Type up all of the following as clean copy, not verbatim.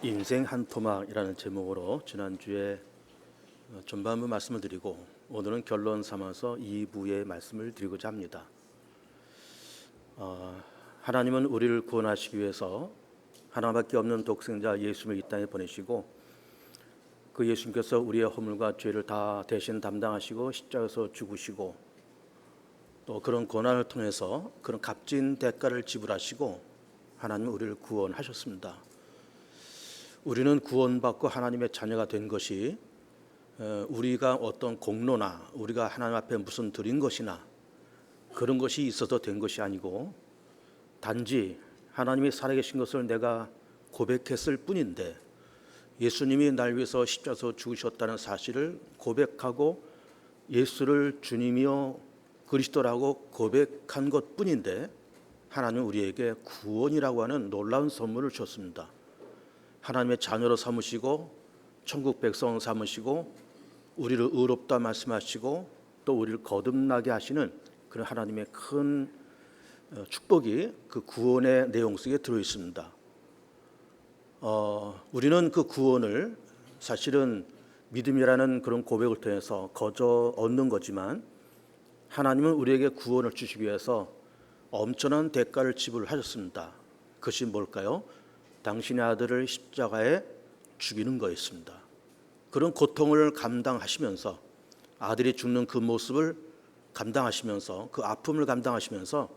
인생 한 토막이라는 제목으로 지난주에 전반부 말씀을 드리고 오늘은 결론 삼아서 2부의 말씀을 드리고자 합니다. 하나님은 우리를 구원하시기 위해서 하나밖에 없는 독생자 예수를 이 땅에 보내시고 그 예수님께서 우리의 허물과 죄를 다 대신 담당하시고 십자가에서 죽으시고 또 그런 고난을 통해서 그런 값진 대가를 지불하시고 하나님은 우리를 구원하셨습니다. 우리는 구원받고 하나님의 자녀가 된 것이 우리가 어떤 공로나 우리가 하나님 앞에 무슨 드린 것이나 그런 것이 있어서 된 것이 아니고 단지 하나님이 살아계신 것을 내가 고백했을 뿐인데 예수님이 날 위해서 십자가에서 죽으셨다는 사실을 고백하고 예수를 주님이요 그리스도라고 고백한 것뿐인데 하나님은 우리에게 구원이라고 하는 놀라운 선물을 주셨습니다. 하나님의 자녀로 삼으시고 천국 백성 삼으시고 우리를 의롭다 말씀하시고 또 우리를 거듭나게 하시는 그런 하나님의 큰 축복이 그 구원의 내용 속에 들어 있습니다. 우리는 그 구원을 사실은 믿음이라는 그런 고백을 통해서 거저 얻는 거지만 하나님은 우리에게 구원을 주시기 위해서 엄청난 대가를 지불하셨습니다. 그것이 뭘까요? 당신의 아들을 십자가에 죽이는 거였습니다. 그런 고통을 감당하시면서 아들이 죽는 그 모습을 감당하시면서 그 아픔을 감당하시면서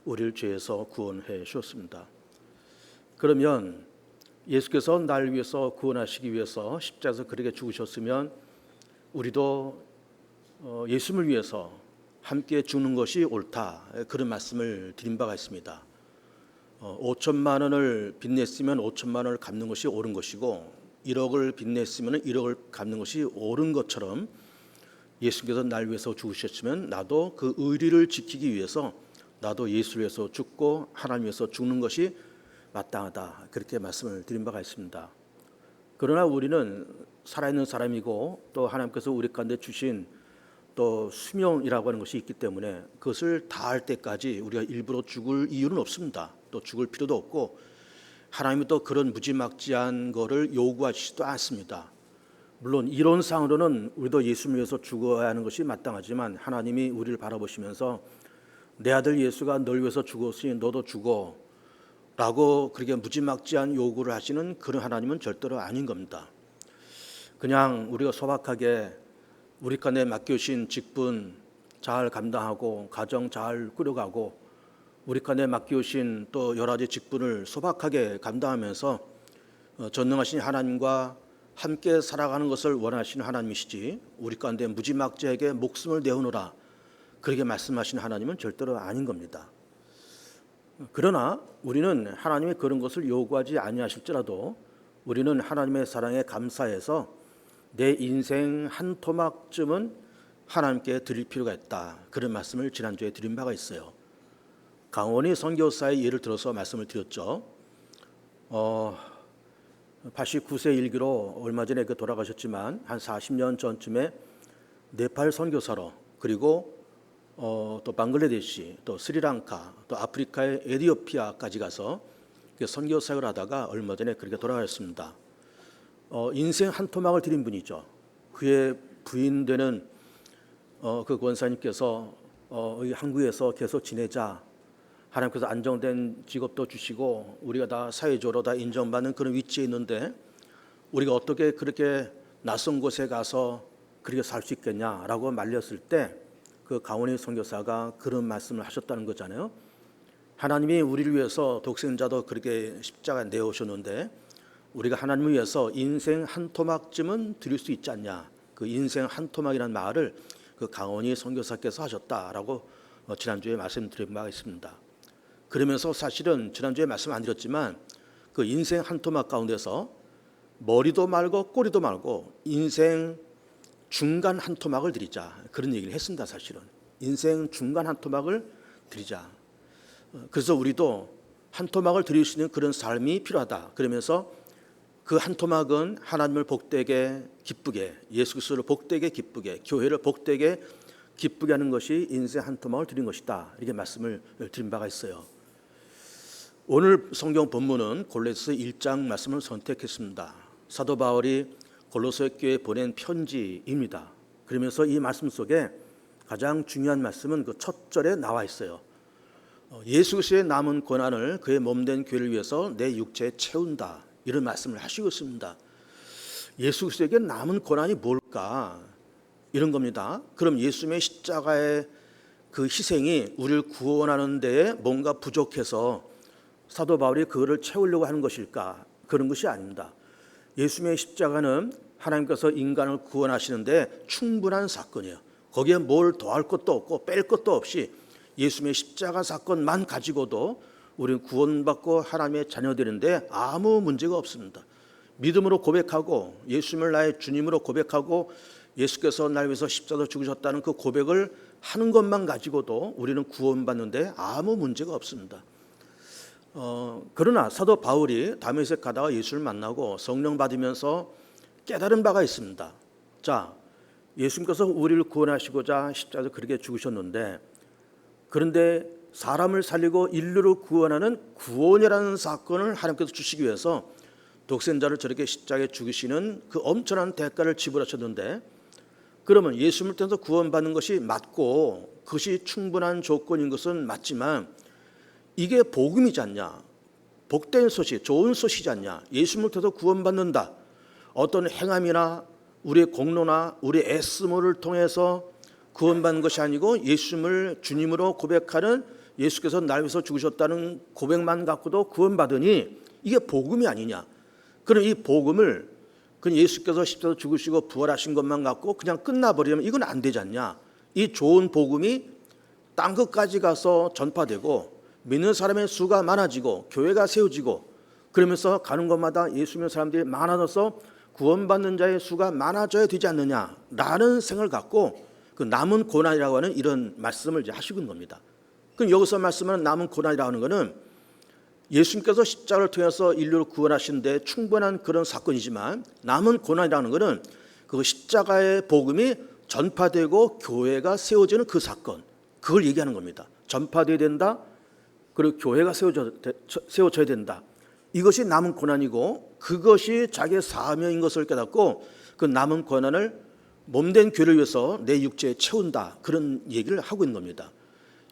우리를 죄에서 구원해 주셨습니다. 그러면 예수께서 날 위해서 구원하시기 위해서 십자가에서 그렇게 죽으셨으면 우리도 예수님을 위해서 함께 죽는 것이 옳다, 그런 말씀을 드린 바가 있습니다. 5천만 원을 빚냈으면 5천만 원을 갚는 것이 옳은 것이고 1억을 빚냈으면 1억을 갚는 것이 옳은 것처럼 예수께서 날 위해서 죽으셨으면 나도 그 의리를 지키기 위해서 나도 예수를 위해서 죽고 하나님 위해서 죽는 것이 마땅하다, 그렇게 말씀을 드린 바가 있습니다. 그러나 우리는 살아있는 사람이고 또 하나님께서 우리 가운데 주신 또 수명이라고 하는 것이 있기 때문에 그것을 다할 때까지 우리가 일부러 죽을 이유는 없습니다. 또 죽을 필요도 없고 하나님은 또 그런 무지막지한 거를 요구하시지도 않습니다. 물론 이론상으로는 우리도 예수를 위해서 죽어야 하는 것이 마땅하지만 하나님이 우리를 바라보시면서 내 아들 예수가 널 위해서 죽었으니 너도 죽어 라고 그렇게 무지막지한 요구를 하시는 그런 하나님은 절대로 아닌 겁니다. 그냥 우리가 소박하게 우리 간에 맡겨주신 직분 잘 감당하고 가정 잘 꾸려가고 우리 간에 맡겨주신 또 여러 가지 직분을 소박하게 감당하면서 전능하신 하나님과 함께 살아가는 것을 원하시는 하나님이시지 우리 가운데 무지막지하게 목숨을 내어놓으라 그렇게 말씀하시는 하나님은 절대로 아닌 겁니다. 그러나 우리는 하나님의 그런 것을 요구하지 아니하실지라도 우리는 하나님의 사랑에 감사해서 내 인생 한 토막쯤은 하나님께 드릴 필요가 있다, 그런 말씀을 지난주에 드린 바가 있어요. 강원희 선교사의 예를 들어서 말씀을 드렸죠. 89세 일기로 얼마 전에 돌아가셨지만 한 40년 전쯤에 네팔 선교사로 그리고 또 방글라데시, 또 스리랑카, 또 아프리카의 에티오피아까지 가서 선교 사역을 하다가 얼마 전에 그렇게 돌아가셨습니다. 인생 한 토막을 드린 분이죠. 그의 부인 되는 그 권사님께서 한국에서 계속 지내자, 하나님께서 안정된 직업도 주시고 우리가 다 사회적으로 다 인정받는 그런 위치에 있는데 우리가 어떻게 그렇게 낯선 곳에 가서 그렇게 살 수 있겠냐라고 말렸을 때 그 강원희 선교사가 그런 말씀을 하셨다는 거잖아요. 하나님이 우리를 위해서 독생자도 그렇게 십자가에 내오셨는데 우리가 하나님을 위해서 인생 한 토막쯤은 드릴 수 있지 않냐, 그 인생 한 토막이라는 말을 그 강원희 선교사께서 하셨다라고 지난주에 말씀드린 바가 있습니다. 그러면서 사실은 지난주에 말씀 안 드렸지만 그 인생 한 토막 가운데서 머리도 말고 꼬리도 말고 인생 중간 한 토막을 드리자, 그런 얘기를 했습니다. 사실은 인생 중간 한 토막을 드리자. 그래서 우리도 한 토막을 드릴 수 있는 그런 삶이 필요하다. 그러면서 그 한 토막은 하나님을 복되게 기쁘게, 예수 그리스도를 복되게 기쁘게, 교회를 복되게 기쁘게 하는 것이 인생 한 토막을 드린 것이다, 이렇게 말씀을 드린 바가 있어요. 오늘 성경 본문은 골로새 1장 말씀을 선택했습니다. 사도 바울이 골로새 교회에 보낸 편지입니다. 그러면서 이 말씀 속에 가장 중요한 말씀은 그 첫 절에 나와 있어요. 예수 그리스도의 남은 고난을 그의 몸된 교회를 위해서 내 육체에 채운다, 이런 말씀을 하시고 있습니다. 예수 그리스도에게 남은 고난이 뭘까? 이런 겁니다. 그럼 예수님의 십자가의 그 희생이 우리를 구원하는 데에 뭔가 부족해서 사도 바울이 그거를 채우려고 하는 것일까? 그런 것이 아닙니다. 예수님의 십자가는 하나님께서 인간을 구원하시는데 충분한 사건이에요. 거기에 뭘 더할 것도 없고 뺄 것도 없이 예수님의 십자가 사건만 가지고도 우리는 구원받고 하나님의 자녀들인데 아무 문제가 없습니다. 믿음으로 고백하고 예수님을 나의 주님으로 고백하고 예수께서 날 위해서 십자가로 죽으셨다는 그 고백을 하는 것만 가지고도 우리는 구원받는데 아무 문제가 없습니다. 그러나 사도 바울이 다메섹 가다가 예수를 만나고 성령 받으면서 깨달은 바가 있습니다. 자, 예수님께서 우리를 구원하시고자 십자가에서 그렇게 죽으셨는데, 그런데 사람을 살리고 인류를 구원하는 구원이라는 사건을 하나님께서 주시기 위해서 독생자를 저렇게 십자가에 죽이시는 그 엄청난 대가를 지불하셨는데, 그러면 예수님을 통해서 구원받는 것이 맞고 그것이 충분한 조건인 것은 맞지만 이게 복음이지 않냐, 복된 소식, 좋은 소식이지 않냐. 예수님을 통해서 구원받는다, 어떤 행함이나 우리의 공로나 우리의 애씀을 통해서 구원받는 것이 아니고 예수님을 주님으로 고백하는, 예수께서 날 위해서 죽으셨다는 고백만 갖고도 구원받으니 이게 복음이 아니냐. 그럼 이 복음을 그냥 예수께서 십자가로 죽으시고 부활하신 것만 갖고 그냥 끝나버리면 이건 안 되지 않냐. 이 좋은 복음이 땅 끝까지 가서 전파되고 믿는 사람의 수가 많아지고 교회가 세워지고 그러면서 가는 곳마다 예수 믿는 사람들이 많아져서 구원받는 자의 수가 많아져야 되지 않느냐라는 생각을 갖고 그 남은 고난이라고 하는 이런 말씀을 이제 하시는 겁니다. 그럼 여기서 말씀하는 남은 고난이라고 하는 것은 예수님께서 십자가를 통해서 인류를 구원하신 데 충분한 그런 사건이지만, 남은 고난이라는 것은 그 십자가의 복음이 전파되고 교회가 세워지는 그 사건, 그걸 얘기하는 겁니다. 전파되어야 된다, 그리고 교회가 세워져야 된다. 이것이 남은 고난이고 그것이 자기의 사명인 것을 깨닫고 그 남은 고난을 몸된 교회를 위해서 내 육체에 채운다, 그런 얘기를 하고 있는 겁니다.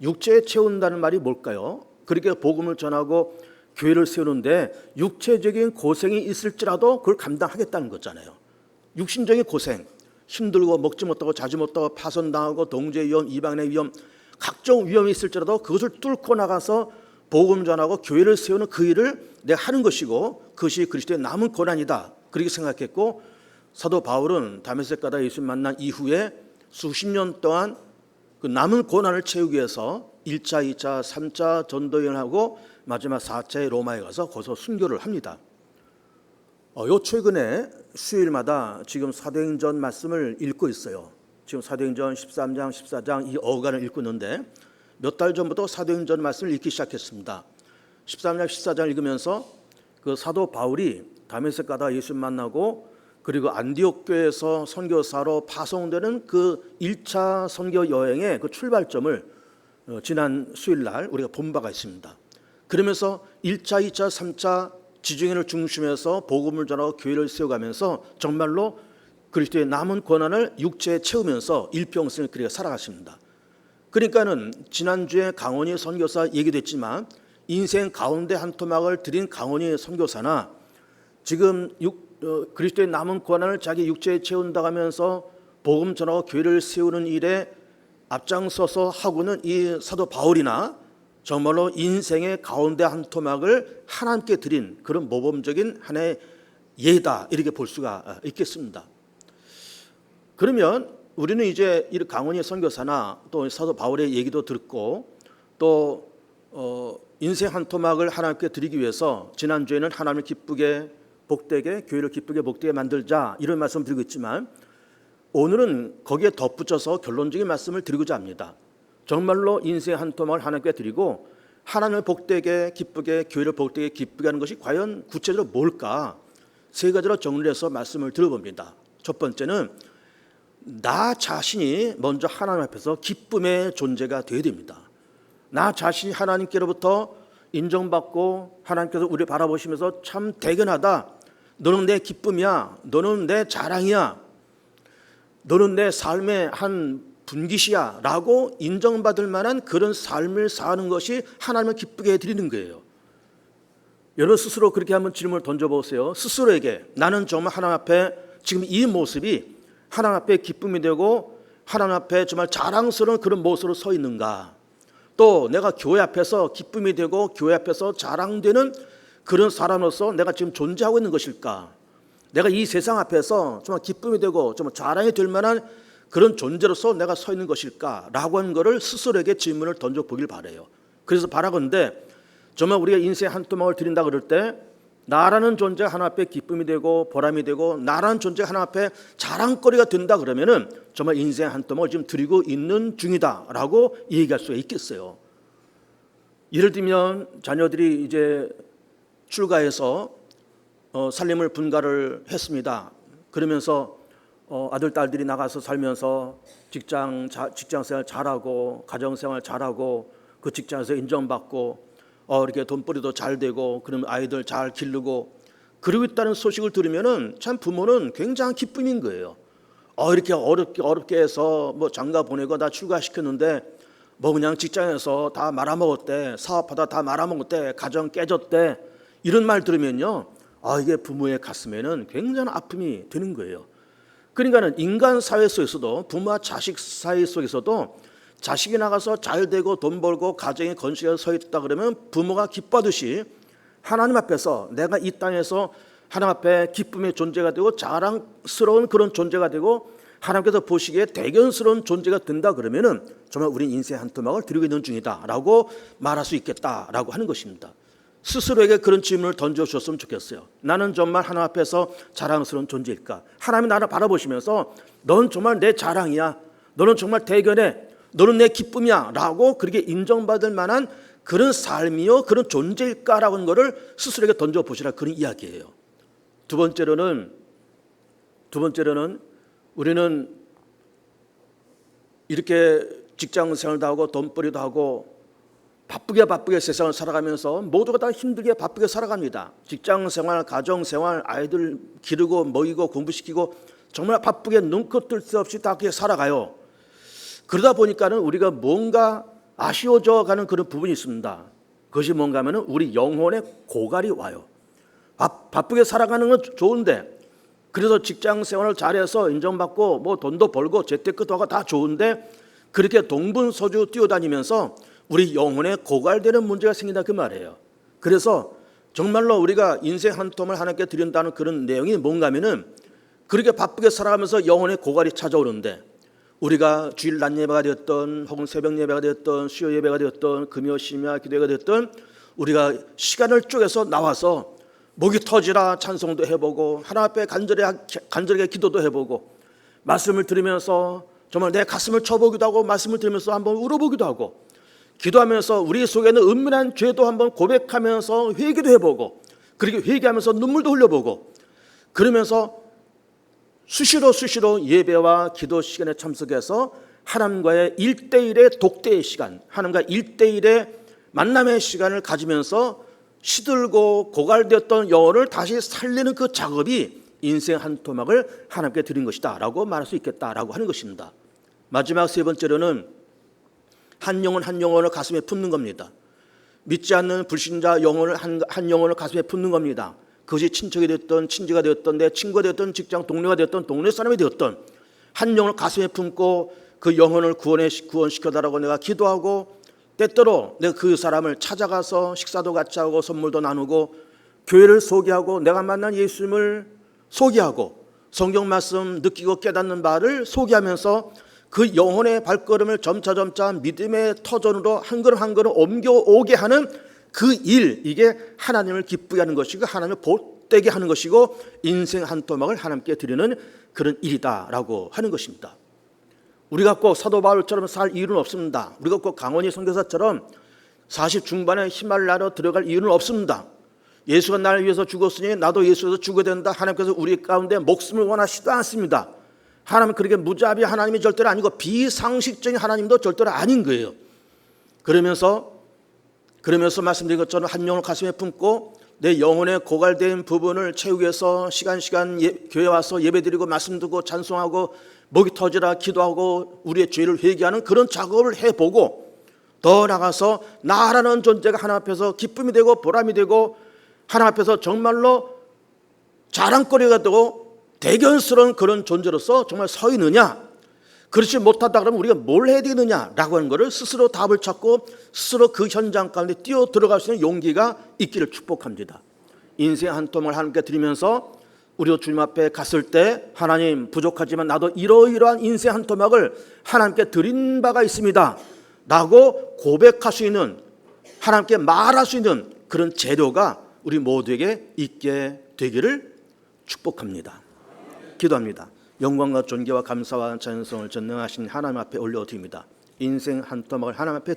육체에 채운다는 말이 뭘까요? 그렇게 복음을 전하고 교회를 세우는데 육체적인 고생이 있을지라도 그걸 감당하겠다는 거잖아요. 육신적인 고생, 힘들고 먹지 못하고 자지 못하고 파손당하고 동지의 위험, 이방인의 위험, 각종 위험이 있을지라도 그것을 뚫고 나가서 복음 전하고 교회를 세우는 그 일을 내가 하는 것이고 그것이 그리스도의 남은 고난이다, 그렇게 생각했고, 사도 바울은 다메섹 가다 예수 만난 이후에 수십 년 동안 그 남은 고난을 채우기 위해서 1차, 2차, 3차 전도여행을 하고 마지막 4차에 로마에 가서 거기서 순교를 합니다. 요 최근에 수요일마다 지금 사도행전 말씀을 읽고 있어요. 지금 사도행전 13장, 14장 이 어간을 읽고 있는데 몇 달 전부터 사도행전 말씀을 읽기 시작했습니다. 13장, 14장 읽으면서 그 사도 바울이 다메섹 가다 예수 만나고 그리고 안디옥 교회에서 선교사로 파송되는 그 1차 선교 여행의 그 출발점을 지난 수요일 날 우리가 본 바가 있습니다. 그러면서 1차, 2차, 3차 지중해를 중심해서 복음을 전하고 교회를 세워가면서 정말로 그리스도의 남은 고난을 육체에 채우면서 일평생을 그렇게 살아갔습니다. 그러니까는 지난주에 강원희 선교사 얘기도 했지만 인생 가운데 한 토막을 들인 강원희 선교사나 지금 그리스도의 남은 고난을 자기 육체에 채운다 하면서 복음 전하고 교회를 세우는 일에 앞장서서 하고는 이 사도 바울이나 정말로 인생의 가운데 한 토막을 하나님께 드린 그런 모범적인 하나의 예다, 이렇게 볼 수가 있겠습니다. 그러면 우리는 이제 이 강원희 선교사나 또 사도 바울의 얘기도 듣고 또 인생 한 토막을 하나님께 드리기 위해서 지난주에는 하나님을 기쁘게 복되게, 교회를 기쁘게 복되게 만들자, 이런 말씀을 드리고 있지만 오늘은 거기에 덧붙여서 결론적인 말씀을 드리고자 합니다. 정말로 인생 한 토막을 하나님께 드리고 하나님을 복되게 기쁘게, 교회를 복되게 기쁘게 하는 것이 과연 구체적으로 뭘까? 세 가지로 정리해서 말씀을 들어봅니다. 첫 번째는 나 자신이 먼저 하나님 앞에서 기쁨의 존재가 되어야 됩니다. 나 자신이 하나님께로부터 인정받고 하나님께서 우리를 바라보시면서 참 대견하다. 너는 내 기쁨이야. 너는 내 자랑이야. 너는 내 삶의 한 분깃이야 라고 인정받을 만한 그런 삶을 사는 것이 하나님을 기쁘게 해드리는 거예요. 여러분 스스로 그렇게 한번 질문을 던져보세요. 스스로에게 나는 정말 하나님 앞에 지금 이 모습이 하나님 앞에 기쁨이 되고 하나님 앞에 정말 자랑스러운 그런 모습으로 서 있는가. 또 내가 교회 앞에서 기쁨이 되고 교회 앞에서 자랑되는 그런 사람으로서 내가 지금 존재하고 있는 것일까. 내가 이 세상 앞에서 정말 기쁨이 되고 정말 자랑이 될 만한 그런 존재로서 내가 서 있는 것일까 라고 하는 것을 스스로에게 질문을 던져보길 바라요. 그래서 바라건대 정말 우리가 인생의 한 토막을 드린다 그럴 때 나라는 존재가 하나님 앞에 기쁨이 되고 보람이 되고 나라는 존재가 하나님 앞에 자랑거리가 된다 그러면은 정말 인생의 한 토막을 지금 드리고 있는 중이다 라고 얘기할 수가 있겠어요. 예를 들면 자녀들이 이제 출가해서 살림을 분가를 했습니다. 그러면서 아들 딸들이 나가서 살면서 직장생활 잘하고 가정생활 잘하고 그 직장에서 인정받고 이렇게 돈벌이도 잘 되고 그러면 아이들 잘 기르고 그러고 있다는 소식을 들으면은 참 부모는 굉장한 기쁨인 거예요. 이렇게 어렵게 해서 뭐 장가 보내고 다 출가시켰는데 뭐 그냥 직장에서 다 말아먹었대, 사업하다 다 말아먹었대, 가정 깨졌대, 이런 말 들으면요, 이게 부모의 가슴에는 굉장한 아픔이 되는 거예요. 그러니까는 인간 사회 속에서도 부모와 자식 사이 속에서도 자식이 나가서 잘 되고 돈 벌고 가정의 건실하게 서 있다 그러면 부모가 기뻐하듯이 하나님 앞에서 내가 이 땅에서 하나님 앞에 기쁨의 존재가 되고 자랑스러운 그런 존재가 되고 하나님께서 보시기에 대견스러운 존재가 된다 그러면은 정말 우린 인생의 한 토막을 드리고 있는 중이다라고 말할 수 있겠다라고 하는 것입니다. 스스로에게 그런 질문을 던져주셨으면 좋겠어요. 나는 정말 하나님 앞에서 자랑스러운 존재일까? 하나님이 나를 바라보시면서 넌 정말 내 자랑이야. 너는 정말 대견해. 너는 내 기쁨이야 라고 그렇게 인정받을 만한 그런 삶이요 그런 존재일까라고 하는 것을 스스로에게 던져보시라 그런 이야기예요. 두 번째로는 우리는 이렇게 직장생활도 하고 돈벌이도 하고 바쁘게 세상을 살아가면서 모두가 다 힘들게 바쁘게 살아갑니다. 직장생활, 가정생활, 아이들 기르고 먹이고 공부시키고 정말 바쁘게 눈코 뜰 새 없이 다 그렇게 살아가요. 그러다 보니까는 우리가 뭔가 아쉬워져 가는 그런 부분이 있습니다. 그것이 뭔가 하면은 우리 영혼의 고갈이 와요. 바쁘게 살아가는 건 좋은데, 그래서 직장 생활을 잘해서 인정받고 뭐 돈도 벌고 재테크도 하고 다 좋은데 그렇게 동분서주 뛰어다니면서 우리 영혼에 고갈되는 문제가 생긴다 그 말이에요. 그래서 정말로 우리가 인생 한 텀을 하나님께 드린다는 그런 내용이 뭔가 하면은 그렇게 바쁘게 살아가면서 영혼의 고갈이 찾아오는데 우리가 주일 낮 예배가 되었던 혹은 새벽 예배가 되었던 수요 예배가 되었던 금요 심야 기도회가 되었던 우리가 시간을 쪼개서 나와서 목이 터지라 찬송도 해보고 하나님 앞에 간절하게 기도도 해보고 말씀을 들으면서 정말 내 가슴을 쳐보기도 하고 말씀을 들으면서 한번 울어보기도 하고 기도하면서 우리 속에는 은밀한 죄도 한번 고백하면서 회개도 해보고 그렇게 회개하면서 눈물도 흘려보고 그러면서 수시로 예배와 기도 시간에 참석해서 하나님과의 1대1의 독대의 시간, 하나님과 1대1의 만남의 시간을 가지면서 시들고 고갈되었던 영혼을 다시 살리는 그 작업이 인생 한 토막을 하나님께 드린 것이다 라고 말할 수 있겠다라고 하는 것입니다. 마지막 세 번째로는 한 영혼을 가슴에 품는 겁니다. 믿지 않는 불신자 영혼을 한 영혼을 가슴에 품는 겁니다. 그것이 친척이 되었던 친지가 되었던 내 친구가 되었던 직장 동료가 되었던 동네 사람이 되었던 한 영혼을 가슴에 품고 그 영혼을 구원시켜달라고 내가 기도하고 때때로 내가 그 사람을 찾아가서 식사도 같이 하고 선물도 나누고 교회를 소개하고 내가 만난 예수님을 소개하고 성경 말씀 느끼고 깨닫는 바를 소개하면서 그 영혼의 발걸음을 점차 믿음의 터전으로 한 걸음 한 걸음 옮겨오게 하는 그 일, 이게 하나님을 기쁘게 하는 것이고 하나님을 복되게 하는 것이고 인생 한 토막을 하나님께 드리는 그런 일이다라고 하는 것입니다. 우리가 꼭 사도 바울처럼 살 이유는 없습니다. 우리가 꼭 강원희 선교사처럼 40 중반에 히말라야로 들어갈 이유는 없습니다. 예수가 나를 위해서 죽었으니 나도 예수에서 죽어야 된다. 하나님께서 우리 가운데 목숨을 원하시지도 않습니다. 하나님은 그렇게 무자비 하나님이 절대로 아니고 비상식적인 하나님도 절대로 아닌 거예요. 그러면서 그러면서 말씀드린 것처럼 한 영혼을 가슴에 품고 내 영혼의 고갈된 부분을 채우기 위해서 시간 교회 와서 예배드리고 말씀 듣고 찬송하고 목이 터지라 기도하고 우리의 죄를 회개하는 그런 작업을 해보고, 더 나가서 나라는 존재가 하나님 앞에서 기쁨이 되고 보람이 되고 하나님 앞에서 정말로 자랑거리가 되고 대견스러운 그런 존재로서 정말 서 있느냐, 그렇지 못하다 그러면 우리가 뭘 해야 되느냐라고 하는 것을 스스로 답을 찾고 스스로 그 현장 가운데 뛰어 들어갈 수 있는 용기가 있기를 축복합니다. 인생 한 토막을 하나님께 드리면서 우리도 주님 앞에 갔을 때 하나님 부족하지만 나도 이러이러한 인생 한 토막을 하나님께 드린 바가 있습니다 라고 고백할 수 있는, 하나님께 말할 수 있는 그런 재료가 우리 모두에게 있게 되기를 축복합니다. 기도합니다. 영광과 존귀와 감사와 찬송을 전능하신 하나님 앞에 올려드립니다. 인생 한 토막을 하나님 앞에